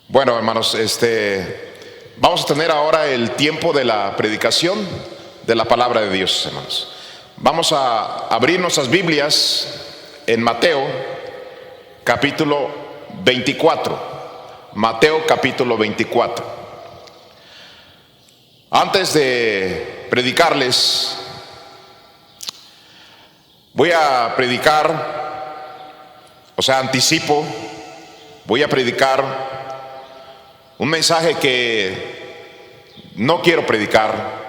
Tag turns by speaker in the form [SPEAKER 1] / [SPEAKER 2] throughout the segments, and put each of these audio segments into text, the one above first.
[SPEAKER 1] Bueno, hermanos, vamos a tener ahora el tiempo de la predicación de la palabra de Dios, hermanos. Vamos a abrir nuestras Biblias en Mateo capítulo 24. Mateo capítulo 24. Antes de predicarles, voy a predicar un mensaje que no quiero predicar.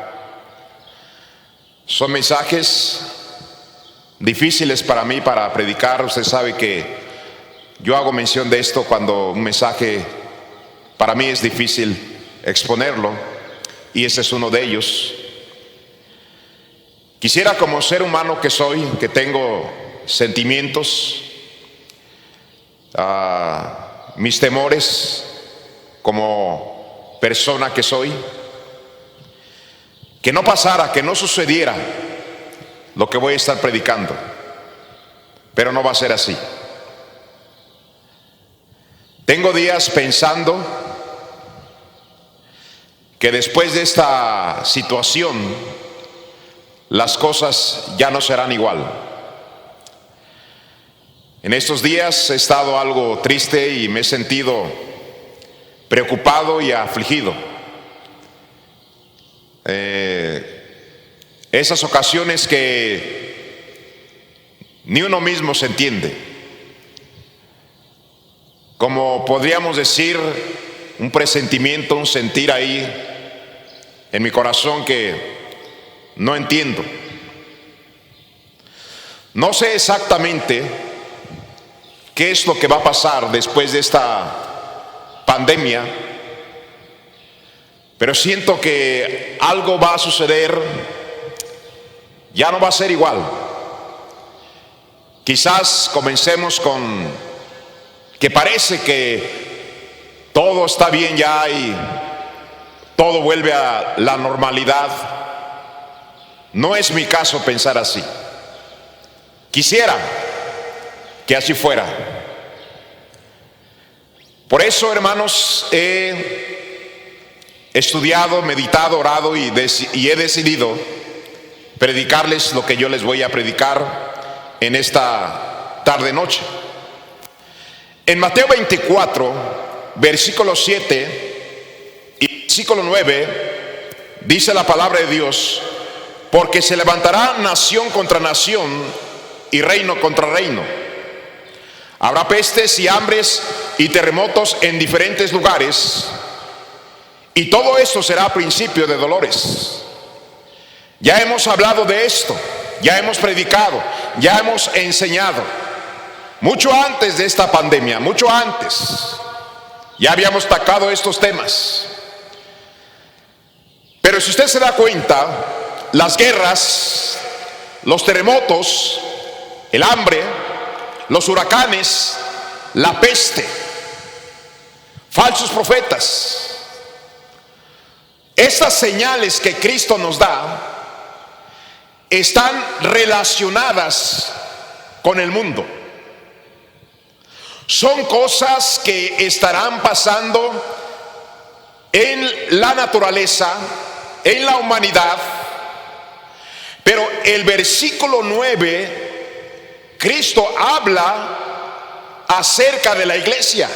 [SPEAKER 1] Son mensajes difíciles para mí para predicar. Usted sabe que yo hago mención de esto cuando un mensaje para mí es difícil exponerlo, y ese es uno de ellos. Quisiera, como ser humano que soy, que tengo sentimientos, mis temores, como persona que soy, que no pasara, que no sucediera lo que voy a estar predicando, pero no va a ser así. Tengo días pensando que después de esta situación las cosas ya no serán igual. En estos días he estado algo triste y me he sentido preocupado y afligido. Esas ocasiones que ni uno mismo se entiende, como podríamos decir, un presentimiento, un sentir ahí en mi corazón que no entiendo. No sé exactamente qué es lo que va a pasar después de esta pandemia, pero siento que algo va a suceder. Ya no va a ser igual. Quizás comencemos con que parece que todo está bien ya y todo vuelve a la normalidad. No es mi caso pensar así. Quisiera que así fuera. Por eso, hermanos, he estudiado, meditado, orado y he decidido predicarles lo que yo les voy a predicar en esta tarde noche. En Mateo 24, versículo 7 y versículo 9, dice la palabra de Dios: porque se levantará nación contra nación y reino contra reino. Habrá pestes y hambres y terremotos en diferentes lugares, y todo esto será principio de dolores. Ya hemos hablado de esto, ya hemos predicado, ya hemos enseñado. Mucho antes de esta pandemia, mucho antes, ya habíamos tocado estos temas. Pero si usted se da cuenta, las guerras, los terremotos, el hambre, los huracanes, la peste, falsos profetas, estas señales que Cristo nos da están relacionadas con el mundo. Son cosas que estarán pasando en la naturaleza, en la humanidad. Pero el versículo 9, Cristo habla acerca de la iglesia.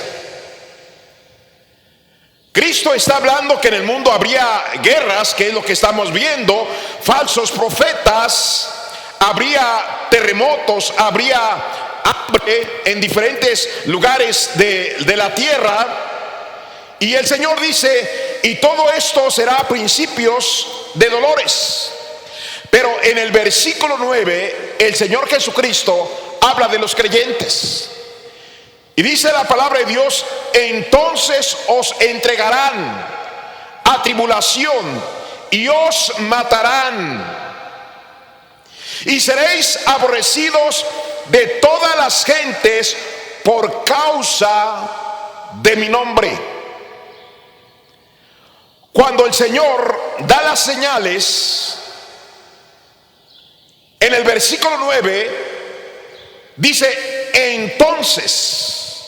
[SPEAKER 1] Cristo está hablando que en el mundo habría guerras, que es lo que estamos viendo, falsos profetas, habría terremotos, habría hambre en diferentes lugares de la tierra. Y el Señor dice, y todo esto será principios de dolores. Pero en el versículo 9, el Señor Jesucristo habla de los creyentes. Y dice la palabra de Dios: entonces os entregarán a tribulación y os matarán, y seréis aborrecidos de todas las gentes por causa de mi nombre. Cuando el Señor da las señales, en el versículo 9 dice: entonces,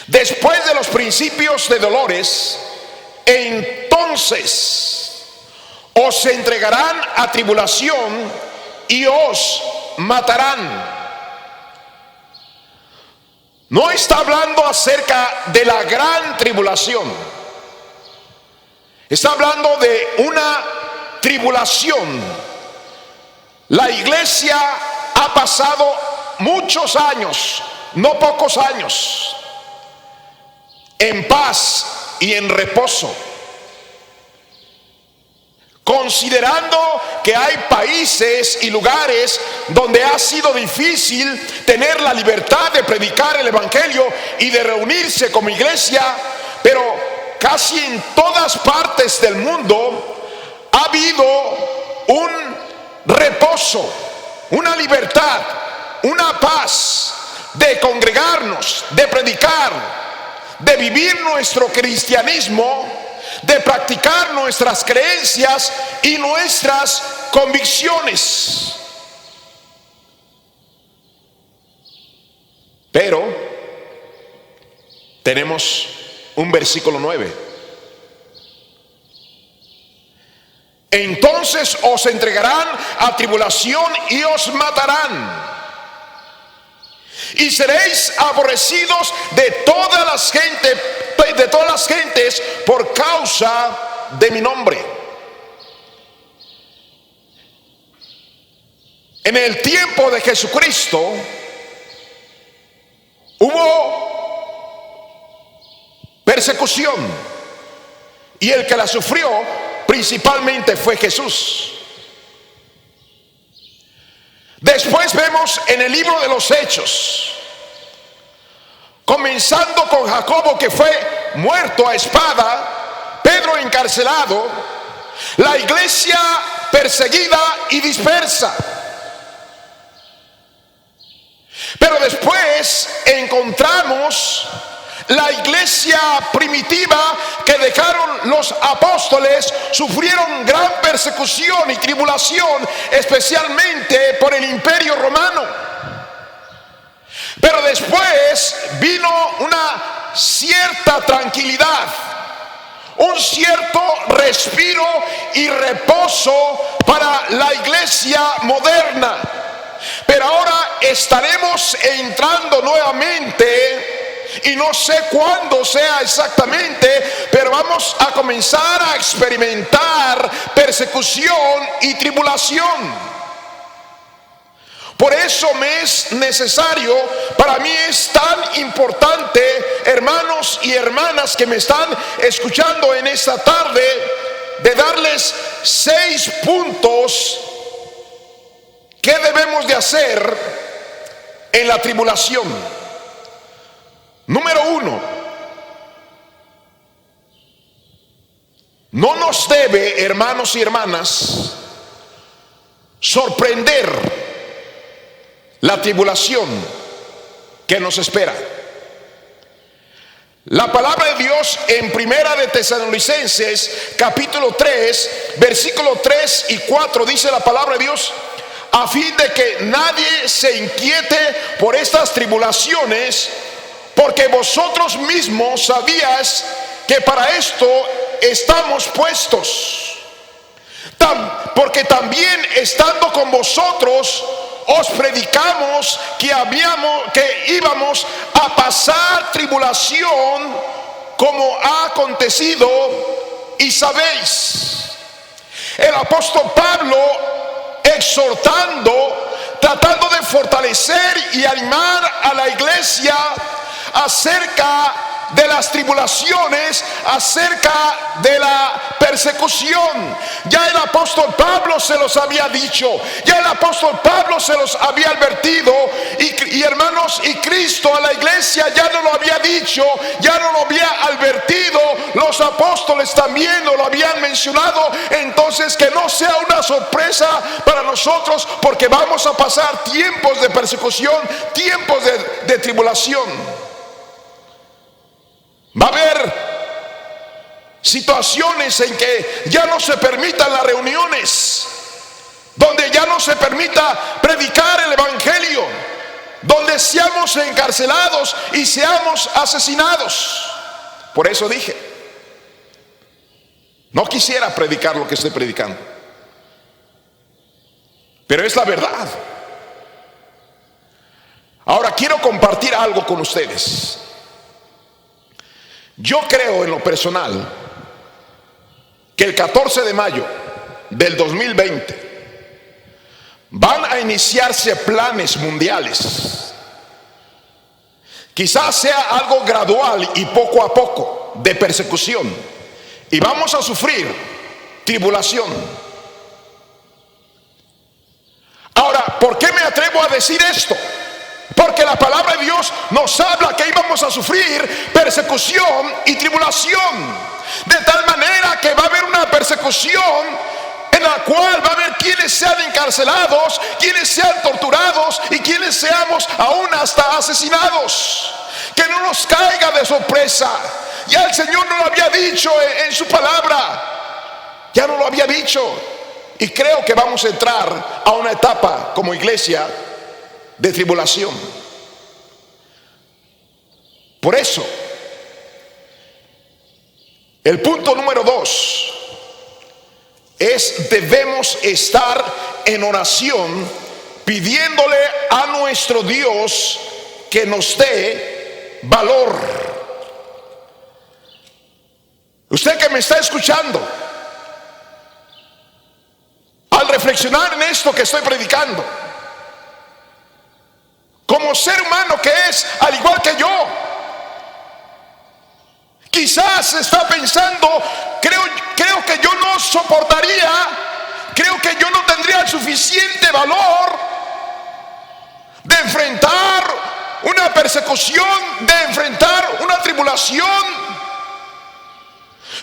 [SPEAKER 1] después de los principios de dolores, entonces os entregarán a tribulación y os matarán. No está hablando acerca de la gran tribulación. Está hablando de una tribulación. La iglesia ha pasado muchos años, no pocos años, en paz y en reposo, considerando que hay países y lugares donde ha sido difícil tener la libertad de predicar el evangelio y de reunirse como iglesia, pero casi en todas partes del mundo ha habido un reposo, una libertad, una paz de congregarnos, de predicar, de vivir nuestro cristianismo, de practicar nuestras creencias y nuestras convicciones. Pero tenemos un versículo 9. Entonces os entregarán a tribulación y os matarán, y seréis aborrecidos de todas las gentes por causa de mi nombre. En el tiempo de Jesucristo hubo persecución, y el que la sufrió principalmente fue Jesús. Después vemos en el libro de los Hechos, comenzando con Jacobo, que fue muerto a espada, Pedro encarcelado, la iglesia perseguida y dispersa. Pero después encontramos la iglesia primitiva que dejaron los apóstoles, sufrieron gran persecución y tribulación, especialmente por el Imperio Romano. Pero después vino una cierta tranquilidad, un cierto respiro y reposo para la iglesia moderna. Pero ahora estaremos entrando nuevamente, y no sé cuándo sea exactamente, pero vamos a comenzar a experimentar persecución y tribulación. Por eso me es necesario, para mí es tan importante, hermanos y hermanas que me están escuchando en esta tarde, de darles 6 puntos que debemos de hacer en la tribulación. Número 1, no nos debe, hermanos y hermanas, sorprender la tribulación que nos espera. La palabra de Dios en Primera de Tesalonicenses capítulo 3 versículo 3 y 4 dice la palabra de Dios: a fin de que nadie se inquiete por estas tribulaciones, porque vosotros mismos sabíais que para esto estamos puestos. Porque también estando con vosotros os predicamos que íbamos a pasar tribulación, como ha acontecido y sabéis. El apóstol Pablo, exhortando, tratando de fortalecer y animar a la iglesia acerca de las tribulaciones, acerca de la persecución. Ya el apóstol Pablo se los había dicho, ya el apóstol Pablo se los había advertido, y hermanos, y Cristo a la iglesia ya no lo había dicho, ya no lo había advertido, los apóstoles también no lo habían mencionado. Entonces, que no sea una sorpresa para nosotros, porque vamos a pasar tiempos de persecución, tiempos de tribulación. Va a haber situaciones en que ya no se permitan las reuniones, donde ya no se permita predicar el evangelio, donde seamos encarcelados y seamos asesinados. Por eso dije, no quisiera predicar lo que estoy predicando, pero es la verdad. Ahora quiero compartir algo con ustedes. Yo creo en lo personal que el 14 de mayo del 2020 van a iniciarse planes mundiales. Quizás sea algo gradual y poco a poco de persecución, y vamos a sufrir tribulación. Ahora, ¿por qué me atrevo a decir esto? Porque la palabra de Dios nos habla que íbamos a sufrir persecución y tribulación, de tal manera que va a haber una persecución en la cual va a haber quienes sean encarcelados, quienes sean torturados y quienes seamos aún hasta asesinados. Que no nos caiga de sorpresa. Ya el Señor nos lo había dicho en su palabra, ya nos lo había dicho, y creo que vamos a entrar a una etapa como iglesia de tribulación. Por eso, el punto número 2 es: debemos estar en oración pidiéndole a nuestro Dios que nos dé valor. Usted que me está escuchando, al reflexionar en esto que estoy predicando, como ser humano que es, al igual que yo, quizás está pensando, creo que yo no soportaría, creo que yo no tendría el suficiente valor de enfrentar una persecución, de enfrentar una tribulación.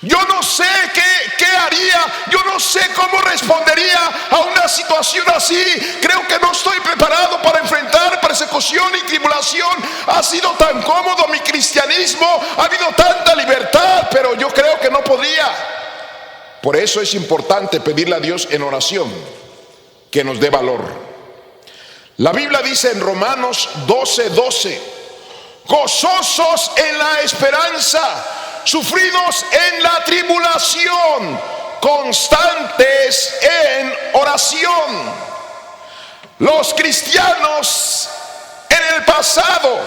[SPEAKER 1] Yo no sé qué haría, yo no sé cómo respondería a una situación así. Creo que no estoy preparado para enfrentar persecución y tribulación. Ha sido tan cómodo mi cristianismo, ha habido tanta libertad, pero yo creo que no podría. Por eso es importante pedirle a Dios en oración que nos dé valor. La Biblia dice en Romanos 12:12: gozosos en la esperanza, sufridos en la tribulación, constantes en oración. Los cristianos en el pasado,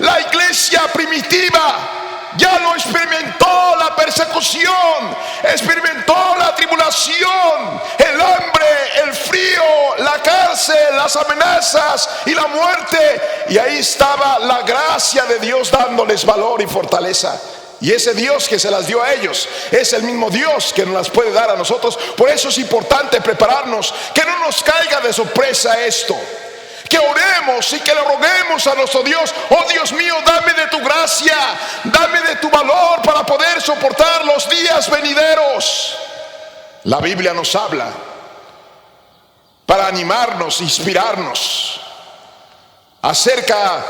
[SPEAKER 1] la iglesia primitiva, ya lo experimentó, la persecución, experimentó la tribulación, el hambre, el frío, la cárcel, las amenazas y la muerte. Y ahí estaba la gracia de Dios dándoles valor y fortaleza. Y ese Dios que se las dio a ellos es el mismo Dios que nos las puede dar a nosotros. Por eso es importante prepararnos, que no nos caiga de sorpresa esto, que oremos y que le roguemos a nuestro Dios: oh Dios mío, dame de tu gracia, dame de tu valor para poder soportar los días venideros. La Biblia nos habla para animarnos, inspirarnos acerca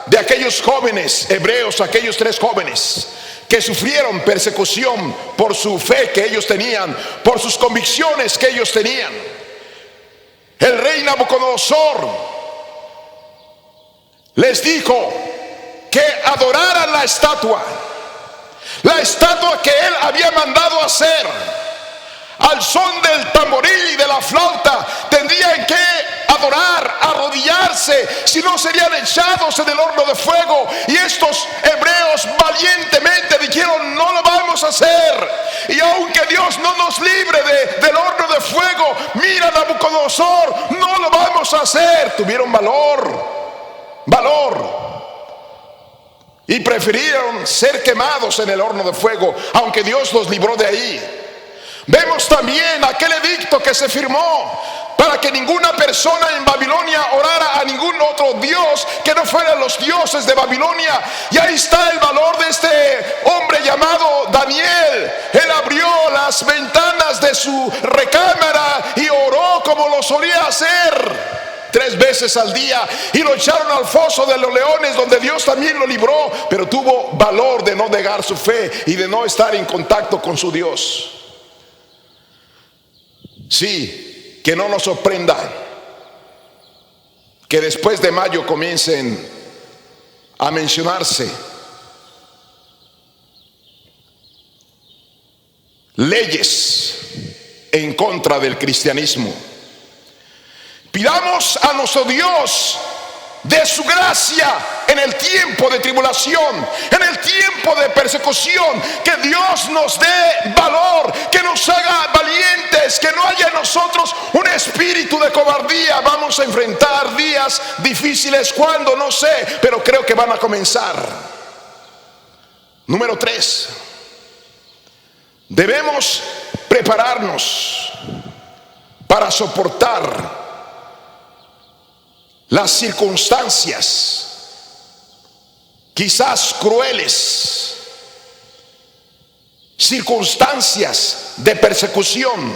[SPEAKER 1] de aquellos jóvenes hebreos, aquellos 3 jóvenes que sufrieron persecución por su fe que ellos tenían, por sus convicciones que ellos tenían. El rey Nabucodonosor les dijo que adoraran la estatua que él había mandado hacer. Al son del tamboril y de la flauta tendrían que adorar, arrodillarse, si no serían echados en el horno de fuego. Y estos hebreos valientemente dijeron: no lo vamos a hacer. Y aunque Dios no nos libre del horno de fuego, mira, Nabucodonosor, no lo vamos a hacer. Tuvieron valor, y prefirieron ser quemados en el horno de fuego, aunque Dios los libró de ahí. Vemos también aquel edicto que se firmó para que ninguna persona en Babilonia orara a ningún otro dios que no fueran los dioses de Babilonia. Y ahí está el valor de este hombre llamado Daniel. Él abrió las ventanas de su recámara y oró como lo solía hacer 3 veces al día, y lo echaron al foso de los leones, donde Dios también lo libró. Pero tuvo valor de no negar su fe y de no estar en contacto con su Dios. Sí, que no nos sorprenda que después de mayo comiencen a mencionarse leyes en contra del cristianismo. Pidamos a nuestro Dios de su gracia en el tiempo de tribulación, en el tiempo de persecución, que Dios nos dé valor, que nos haga valientes, que no haya en nosotros un espíritu de cobardía. Vamos a enfrentar días difíciles, cuando no sé, pero creo que van a comenzar. Número 3, debemos prepararnos para soportar las circunstancias, quizás crueles, circunstancias de persecución,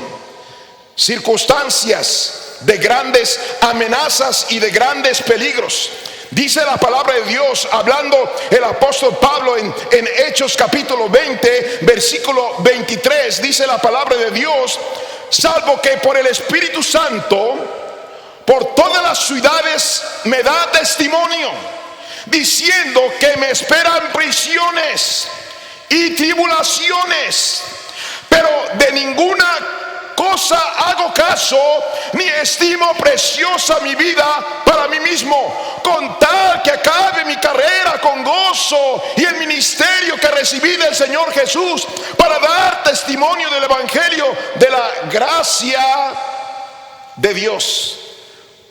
[SPEAKER 1] circunstancias de grandes amenazas y de grandes peligros. Dice la palabra de Dios, hablando el apóstol Pablo en Hechos capítulo 20, versículo 23, dice la palabra de Dios: salvo que por el Espíritu Santo, por todas las ciudades me da testimonio, diciendo que me esperan prisiones y tribulaciones, pero de ninguna cosa hago caso, ni estimo preciosa mi vida para mí mismo, con tal que acabe mi carrera con gozo y el ministerio que recibí del Señor Jesús, para dar testimonio del evangelio de la gracia de Dios.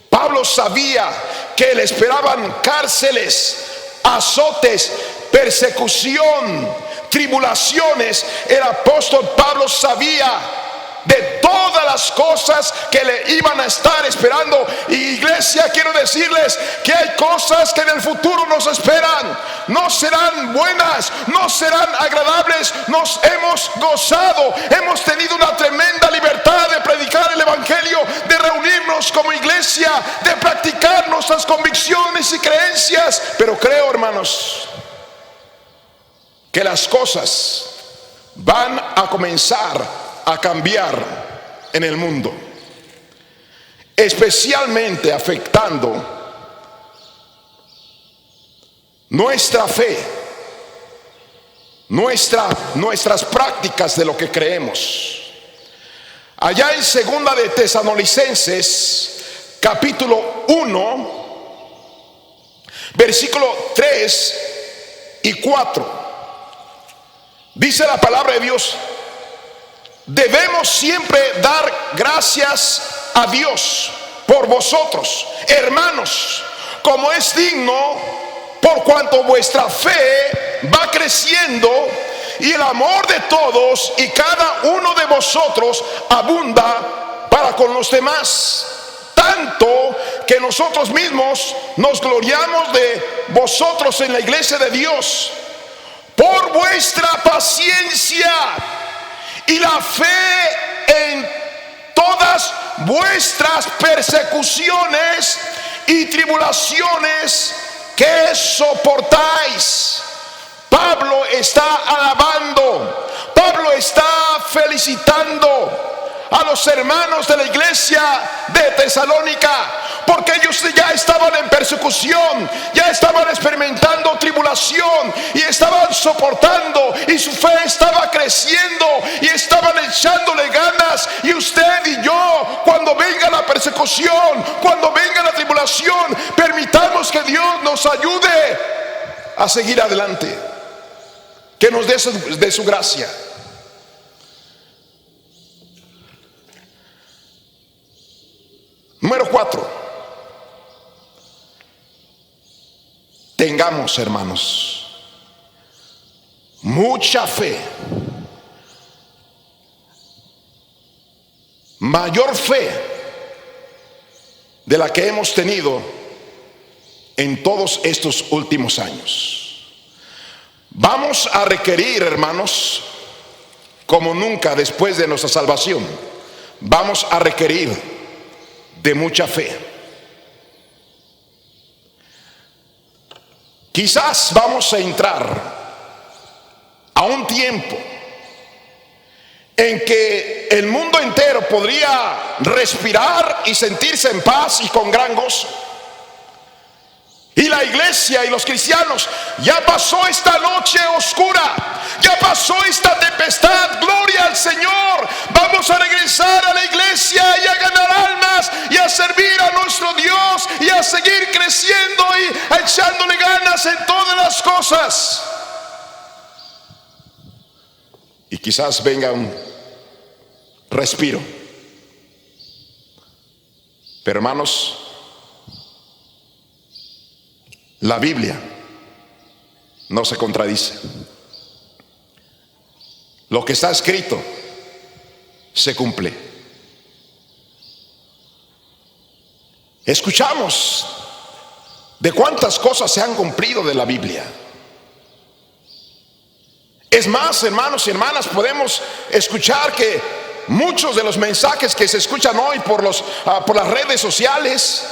[SPEAKER 1] Pablo sabía que le esperaban cárceles, azotes, persecución, tribulaciones. El apóstol Pablo sabía de todas las cosas que le iban a estar esperando. Y iglesia, quiero decirles que hay cosas que en el futuro nos esperan. No serán buenas, no serán agradables. Nos hemos gozado, hemos tenido una tremenda libertad de predicar el evangelio, de reunirnos como iglesia, de practicar nuestras convicciones y creencias. Pero creo, hermanos, que las cosas van a comenzar a cambiar en el mundo, especialmente afectando nuestra fe, nuestras prácticas de lo que creemos. Allá en segunda de Tesalonicenses capítulo 1, versículo 3 y 4, dice la palabra de Dios: debemos siempre dar gracias a Dios por vosotros, hermanos, como es digno, por cuanto vuestra fe va creciendo y el amor de todos y cada uno de vosotros abunda para con los demás, tanto que nosotros mismos nos gloriamos de vosotros en la iglesia de Dios, por vuestra paciencia y la fe en todas vuestras persecuciones y tribulaciones que soportáis. Pablo está alabando, Pablo está felicitando a los hermanos de la iglesia de Tesalónica, porque ellos ya estaban en persecución, ya estaban experimentando tribulación y estaban soportando, y su fe estaba creciendo y estaban echándole ganas. Y usted y yo, cuando venga la persecución, cuando venga la tribulación, permitamos que Dios nos ayude a seguir adelante, que nos dé de su gracia. Número 4, tengamos, hermanos, mucha fe, mayor fe de la que hemos tenido en todos estos últimos años. Vamos a requerir, hermanos, como nunca después de nuestra salvación, vamos a requerir de mucha fe. Quizás vamos a entrar a un tiempo en que el mundo entero podría respirar y sentirse en paz y con gran gozo. la iglesia y los cristianos: ya pasó esta noche oscura, ya pasó esta tempestad, gloria al Señor, vamos a regresar a la iglesia y a ganar almas y a servir a nuestro Dios y a seguir creciendo y echándole ganas en todas las cosas. Y quizás venga un respiro. Pero hermanos, la Biblia no se contradice. Lo que está escrito se cumple. Escuchamos de cuántas cosas se han cumplido de la Biblia. Es más, hermanos y hermanas, podemos escuchar que muchos de los mensajes que se escuchan hoy por las redes sociales,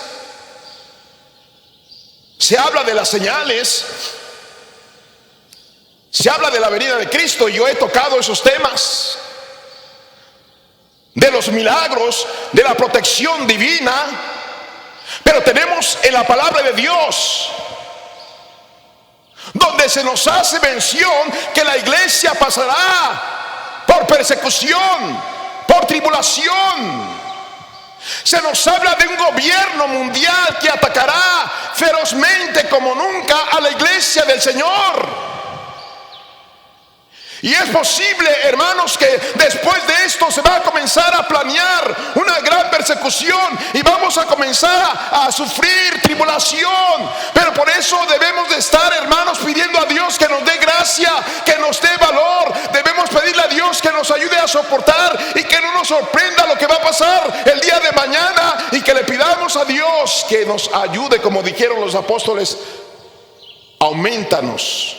[SPEAKER 1] se habla de las señales, se habla de la venida de Cristo. Y yo he tocado esos temas, de los milagros, de la protección divina. Pero tenemos en la palabra de Dios, donde se nos hace mención que la iglesia pasará por persecución, por tribulación. Se nos habla de un gobierno mundial que atacará ferozmente como nunca a la iglesia del Señor. Y es posible, hermanos, que después de esto se va a comenzar a planear una gran persecución y vamos a comenzar a sufrir tribulación. Pero por eso debemos de estar, hermanos, pidiendo a Dios que nos dé gracia, que nos dé valor. Debemos pedirle a Dios que nos ayude a soportar y que no nos sorprenda lo que va a pasar el día de mañana, y que le pidamos a Dios que nos ayude, como dijeron los apóstoles: aumentanos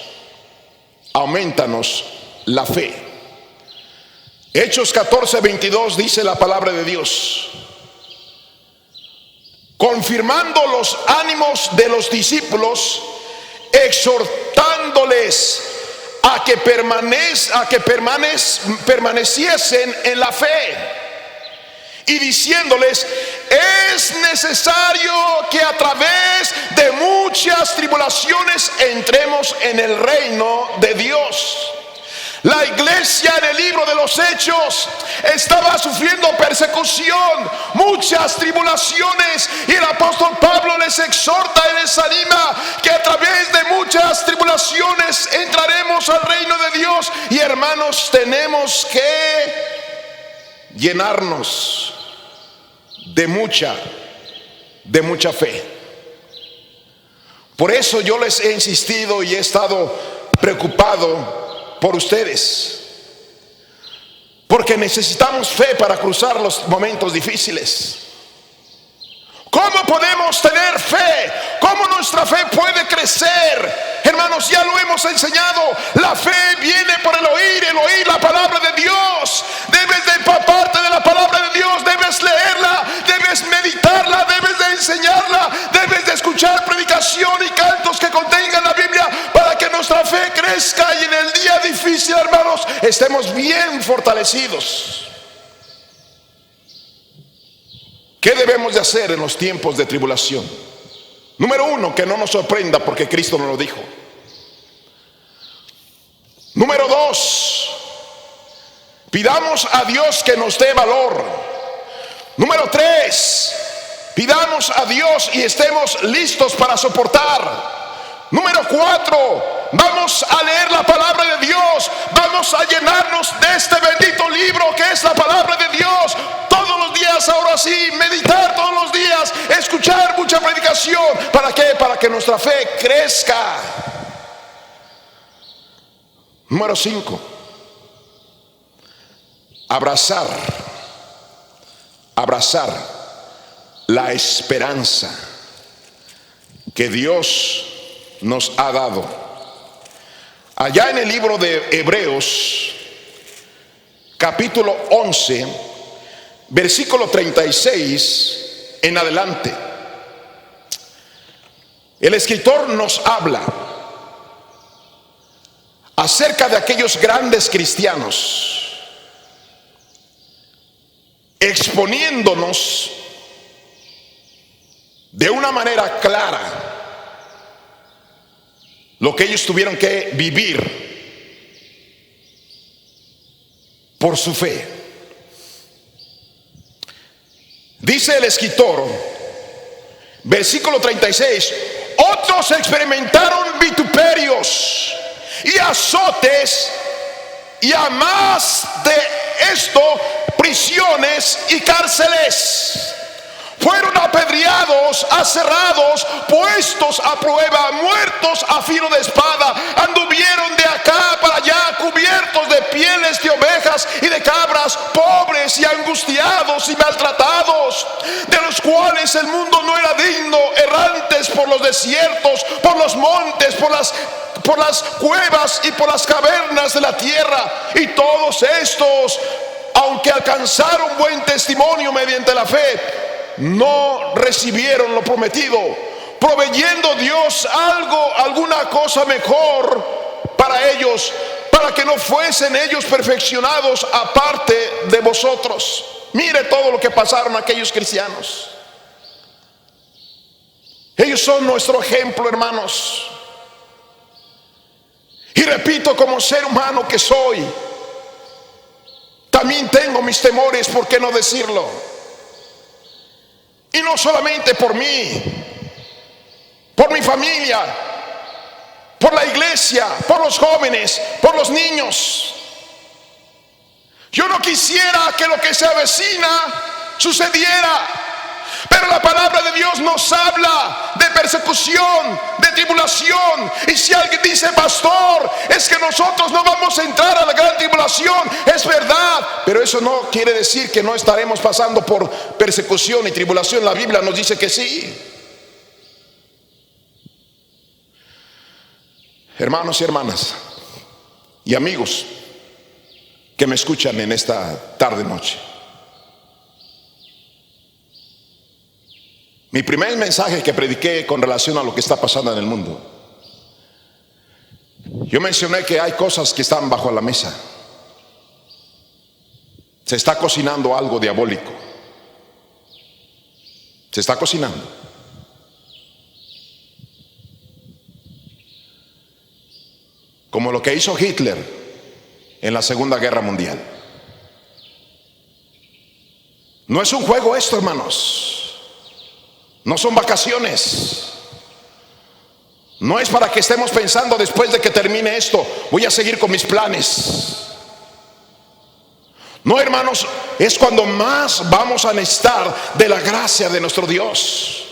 [SPEAKER 1] la fe. Hechos 14:22 dice la palabra de Dios: confirmando los ánimos de los discípulos, exhortándoles a que permaneciesen en la fe, y diciéndoles: es necesario que a través de muchas tribulaciones entremos en el reino de Dios. La iglesia en el libro de los Hechos estaba sufriendo persecución, muchas tribulaciones, y el apóstol Pablo les exhorta y les anima que a través de muchas tribulaciones entraremos al reino de Dios. Y hermanos, tenemos que llenarnos de mucha fe. Por eso yo les he insistido y he estado preocupado por ustedes, porque necesitamos fe para cruzar los momentos difíciles. ¿Cómo podemos tener fe? ¿Cómo nuestra fe puede crecer? Hermanos, ya lo hemos enseñado. La fe viene por el oír la palabra de Dios. Debes de empaparte de la palabra de Dios, debes leerla, debes meditarla, debes de enseñarla, debes de escuchar predicación y cantos que contengan la Biblia, para que nuestra fe crezca y en el día difícil, hermanos, estemos bien fortalecidos. ¿Qué debemos de hacer en los tiempos de tribulación? Número uno, que no nos sorprenda, porque Cristo nos lo dijo. Número dos, pidamos a Dios que nos dé valor. Número tres, pidamos a Dios y estemos listos para soportar. Número cuatro, vamos a leer la palabra de Dios, vamos a llenarnos de este bendito libro que es la palabra de Dios todos los días. Ahora sí, meditar todos los días, escuchar mucha predicación. ¿Para qué? Para que nuestra fe crezca. Número 5, abrazar la esperanza que Dios nos ha dado. Allá en el libro de Hebreos, capítulo 11, versículo 36 en adelante, el escritor nos habla acerca de aquellos grandes cristianos, exponiéndonos de una manera clara lo que ellos tuvieron que vivir por su fe. Dice el escritor, versículo 36, otros experimentaron vituperios y azotes, y a más de esto, prisiones y cárceles. Fueron apedreados, aserrados, puestos a prueba, muertos a filo de espada. Anduvieron de acá para allá, cubiertos de pieles de ovejas y de cabras, pobres y angustiados y maltratados, de los cuales el mundo no era digno, errantes por los desiertos, por los montes, por las cuevas y por las cavernas de la tierra. Y todos estos, aunque alcanzaron buen testimonio mediante la fe, no recibieron lo prometido, proveyendo Dios alguna cosa mejor para ellos, para que no fuesen ellos perfeccionados aparte de vosotros. Mire todo lo que pasaron aquellos cristianos. Ellos son nuestro ejemplo, hermanos. Y repito, como ser humano que soy, también tengo mis temores, ¿por qué no decirlo? Y no solamente por mí, por mi familia, por la iglesia, por los jóvenes, por los niños. Yo no quisiera que lo que se avecina sucediera, pero la palabra de Dios nos habla de persecución, de tribulación. Y si alguien dice, pastor, es que nosotros no vamos a entrar a la gran tribulación, es verdad, pero eso no quiere decir que no estaremos pasando por persecución y tribulación. La Biblia nos dice que sí. Hermanos y hermanas y amigos que me escuchan en esta tarde noche, mi primer mensaje que prediqué con relación a lo que está pasando en el mundo, yo mencioné que hay cosas que están bajo la mesa. Se está cocinando algo diabólico. Se está cocinando. Como lo que hizo Hitler en la Segunda Guerra Mundial. No es un juego esto, hermanos. No son vacaciones. No es para que estemos pensando después de que termine esto, voy a seguir con mis planes. No, hermanos, es cuando más vamos a necesitar de la gracia de nuestro Dios.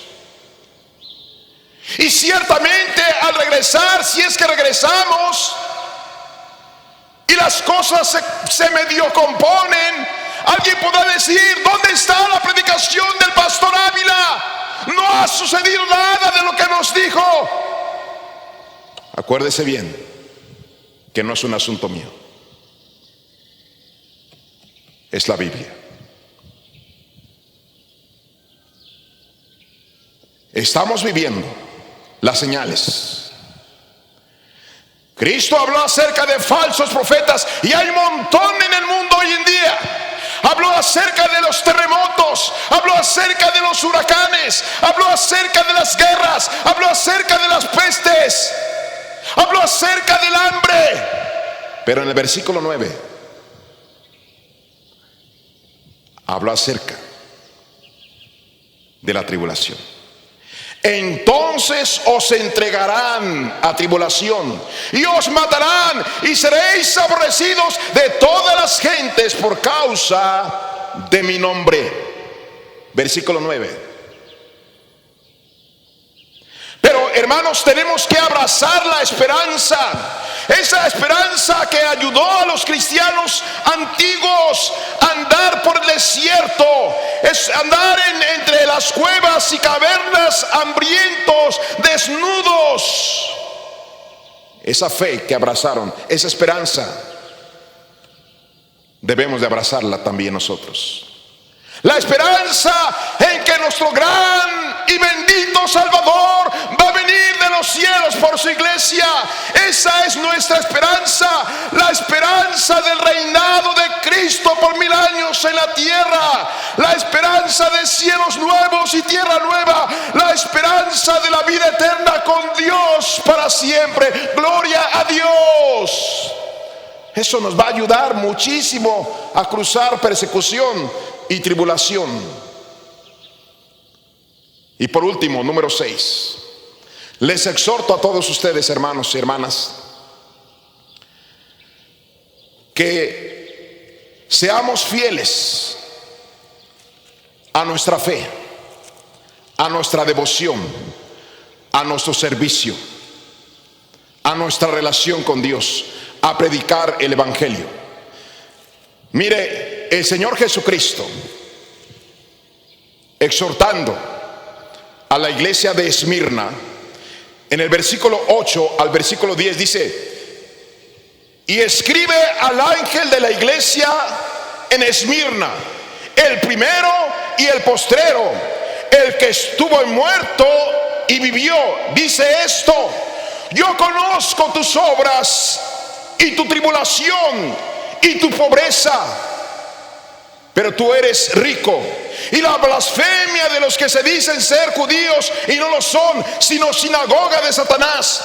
[SPEAKER 1] Y ciertamente al regresar, si es que regresamos y las cosas se medio componen, alguien podrá decir, ¿dónde está la predicación del pastor Ávila? No ha sucedido nada de lo que nos dijo. Acuérdese bien que no es un asunto mío, es la Biblia. Estamos viviendo las señales. Cristo habló acerca de falsos profetas y hay un montón en el mundo hoy en día. Habló acerca de los terremotos, habló acerca de los huracanes, habló acerca de las guerras, habló acerca de las pestes, habló acerca del hambre. Pero en el versículo 9 habló acerca de la tribulación. Entonces os entregarán a tribulación y os matarán y seréis aborrecidos de todas las gentes por causa de mi nombre. Versículo 9. Pero hermanos, tenemos que abrazar la esperanza. Esa esperanza que ayudó a los cristianos antiguos a andar por el desierto, es andar entre las cuevas y cavernas, hambrientos, desnudos. Esa fe que abrazaron, esa esperanza, debemos de abrazarla también nosotros. La esperanza en que nuestro gran y bendito Salvador va a venir de los cielos por su iglesia. Esa es nuestra esperanza, la esperanza del reinado de Cristo por 1000 años en la tierra, la esperanza de cielos nuevos y tierra nueva, la esperanza de la vida eterna con Dios para siempre. Gloria a Dios. Eso nos va a ayudar muchísimo a cruzar persecución y tribulación. Y por último, número 6, les exhorto a todos ustedes, hermanos y hermanas, que seamos fieles a nuestra fe, a nuestra devoción, a nuestro servicio, a nuestra relación con Dios, a predicar el Evangelio. Mire, el Señor Jesucristo, exhortando a la iglesia de Esmirna, en el versículo 8 al versículo 10 dice: y escribe al ángel de la iglesia en Esmirna, el primero y el postrero, el que estuvo muerto y vivió, dice esto: yo conozco tus obras y tu tribulación y tu pobreza, pero tú eres rico, y la blasfemia de los que se dicen ser judíos y no lo son, sino sinagoga de Satanás.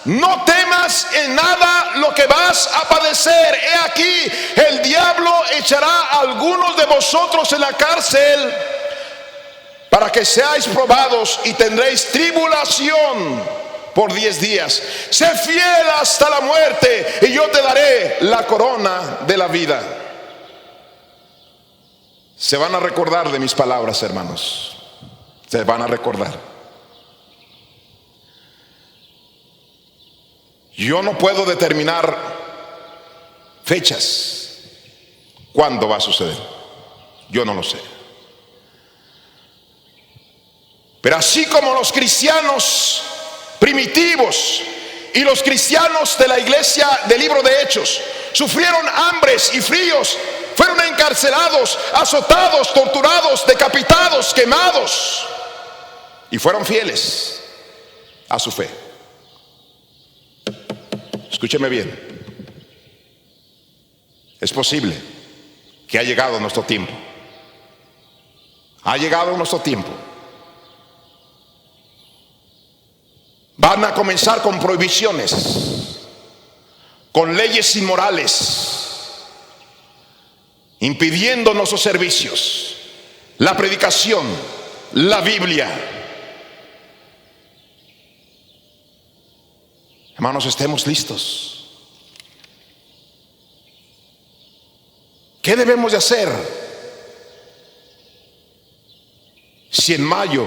[SPEAKER 1] No temas en nada lo que vas a padecer. He aquí, el diablo echará a algunos de vosotros en la cárcel para que seáis probados, y tendréis tribulación por 10 días. Sé fiel hasta la muerte, y yo te daré la corona de la vida. Se van a recordar de mis palabras, hermanos. Se van a recordar. Yo no puedo determinar fechas, cuándo va a suceder. Yo no lo sé. Pero así como los cristianos primitivos y los cristianos de la iglesia del libro de Hechos sufrieron hambres y fríos, fueron encarcelados, azotados, torturados, decapitados, quemados, y fueron fieles a su fe. Escúcheme bien. Es posible que ha llegado nuestro tiempo. Ha llegado nuestro tiempo. Van a comenzar con prohibiciones, con leyes inmorales, impidiendo nuestros servicios, la predicación, la Biblia. Hermanos, estemos listos. ¿Qué debemos de hacer si en mayo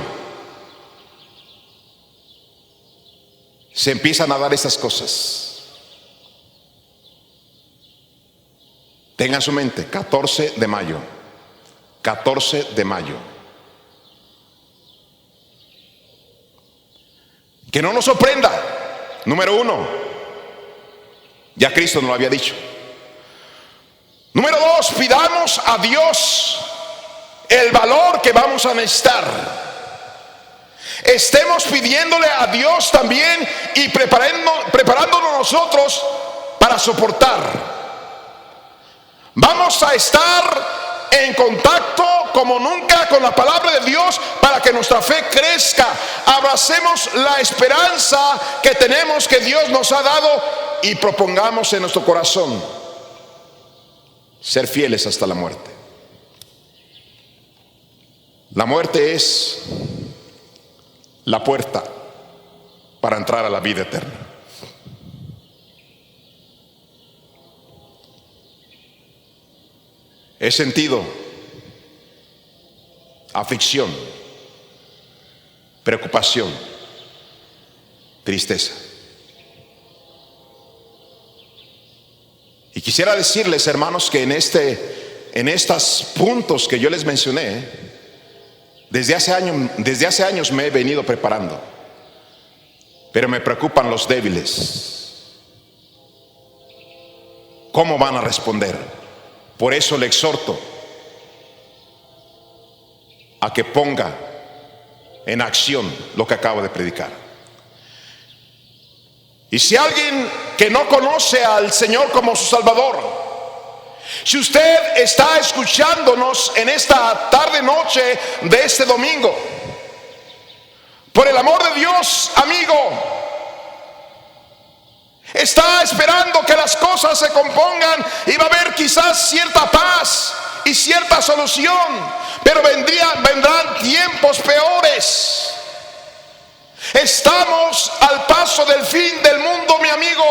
[SPEAKER 1] se empiezan a dar estas cosas? Tengan en su mente, 14 de mayo. 14 de mayo. Que no nos sorprenda. Número 1, ya Cristo nos lo había dicho. Número 2, pidamos a Dios el valor que vamos a necesitar. Estemos pidiéndole a Dios también y preparándonos nosotros para soportar. Vamos a estar en contacto como nunca con la palabra de Dios para que nuestra fe crezca. Abracemos la esperanza que tenemos, que Dios nos ha dado, y propongamos en nuestro corazón ser fieles hasta la muerte. La muerte es la puerta para entrar a la vida eterna. He sentido aflicción, preocupación, tristeza. Y quisiera decirles, hermanos, que en estos puntos que yo les mencioné, desde hace años me he venido preparando. Pero me preocupan los débiles. ¿Cómo van a responder? Por eso le exhorto a que ponga en acción lo que acabo de predicar. Y si alguien que no conoce al Señor como su Salvador, si usted está escuchándonos en esta tarde noche de este domingo, por el amor de Dios, amigo, está esperando que las cosas se compongan y va a haber quizás cierta paz y cierta solución, pero vendrán tiempos peores. Estamos al paso del fin del mundo, mi amigo.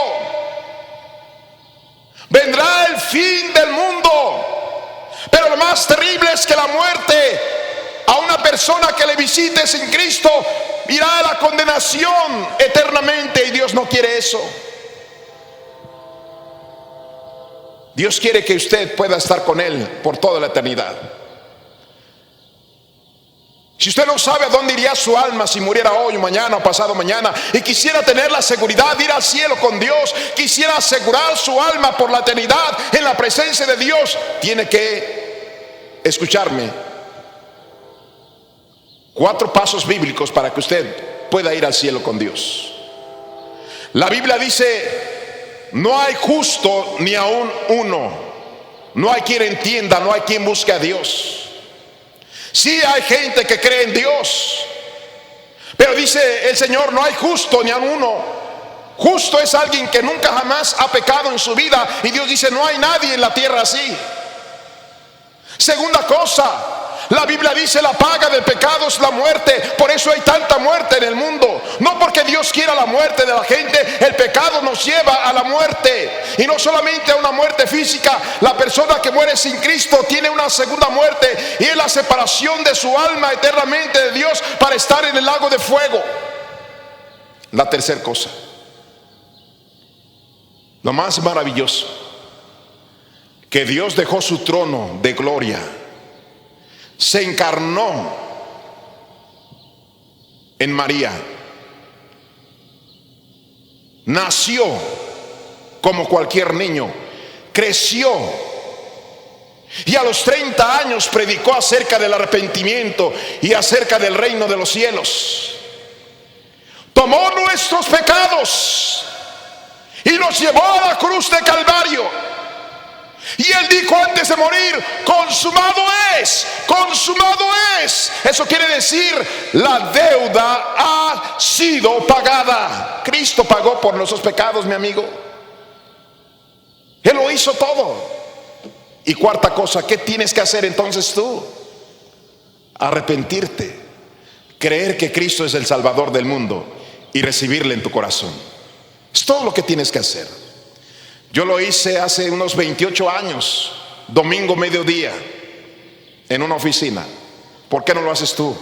[SPEAKER 1] Vendrá el fin del mundo, pero lo más terrible es que la muerte a una persona que le visite sin Cristo irá a la condenación eternamente, y Dios no quiere eso. Dios quiere que usted pueda estar con Él por toda la eternidad. Si usted no sabe a dónde iría su alma si muriera hoy, mañana o pasado mañana, y quisiera tener la seguridad de ir al cielo con Dios, quisiera asegurar su alma por la eternidad en la presencia de Dios, tiene que escucharme. 4 pasos bíblicos para que usted pueda ir al cielo con Dios. La Biblia dice: no hay justo ni aún uno, no hay quien entienda, no hay quien busque a Dios. Sí hay gente que cree en Dios, pero dice el Señor: no hay justo ni aún uno. Justo es alguien que nunca jamás ha pecado en su vida, y Dios dice: no hay nadie en la tierra así. Segunda cosa, la Biblia dice: la paga del pecado es la muerte. Por eso hay tanta muerte en el mundo. No porque Dios quiera la muerte de la gente, el pecado nos lleva a la muerte. Y no solamente a una muerte física. La persona que muere sin Cristo tiene una segunda muerte, y es la separación de su alma eternamente de Dios para estar en el lago de fuego. La tercera cosa, lo más maravilloso, que Dios dejó su trono de gloria, se encarnó en María, nació como cualquier niño, creció, y a los 30 años predicó acerca del arrepentimiento y acerca del reino de los cielos. Tomó nuestros pecados y los llevó a la cruz de Calvario. Y Él dijo antes de morir: consumado es, consumado es. Eso quiere decir: la deuda ha sido pagada. Cristo pagó por nuestros pecados, mi amigo. Él lo hizo todo. Y cuarta cosa, ¿qué tienes que hacer entonces tú? Arrepentirte, creer que Cristo es el Salvador del mundo y recibirle en tu corazón. Es todo lo que tienes que hacer. Yo lo hice hace unos 28 años, domingo mediodía, en una oficina. ¿Por qué no lo haces tú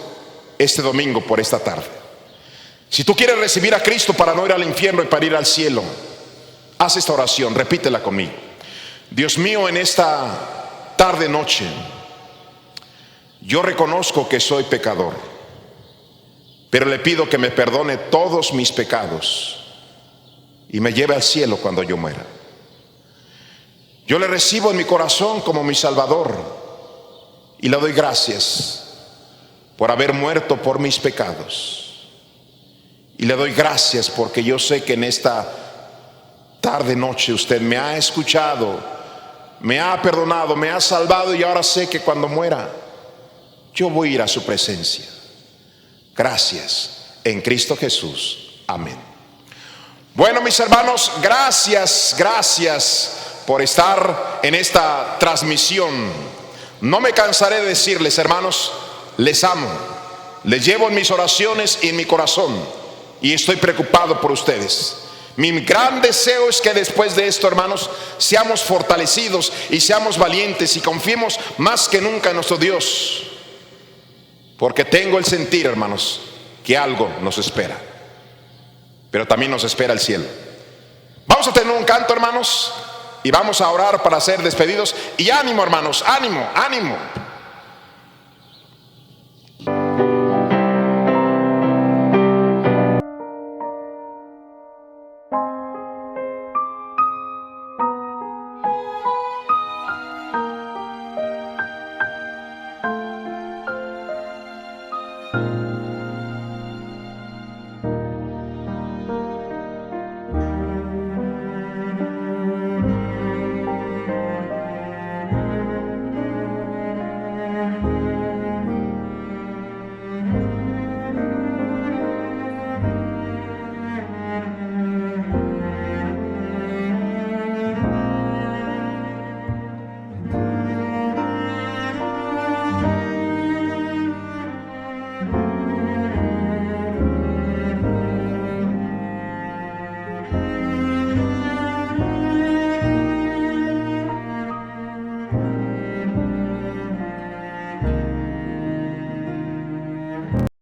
[SPEAKER 1] este domingo por esta tarde? Si tú quieres recibir a Cristo para no ir al infierno y para ir al cielo, haz esta oración, repítela conmigo. Dios mío, en esta tarde noche, yo reconozco que soy pecador, pero le pido que me perdone todos mis pecados y me lleve al cielo cuando yo muera. Yo le recibo en mi corazón como mi Salvador y le doy gracias por haber muerto por mis pecados. Y le doy gracias porque yo sé que en esta tarde noche usted me ha escuchado, me ha perdonado, me ha salvado, y ahora sé que cuando muera yo voy a ir a su presencia. Gracias en Cristo Jesús. Amén. Bueno, mis hermanos, gracias por estar en esta transmisión. No me cansaré de decirles, hermanos, les amo, les llevo en mis oraciones y en mi corazón, y estoy preocupado por ustedes. Mi gran deseo es que después de esto, hermanos, seamos fortalecidos y seamos valientes y confiemos más que nunca en nuestro Dios, porque tengo el sentir, hermanos, que algo nos espera, pero también nos espera el cielo. Vamos a tener un canto, hermanos, y vamos a orar para ser despedidos. Y ánimo, hermanos, ánimo, ánimo.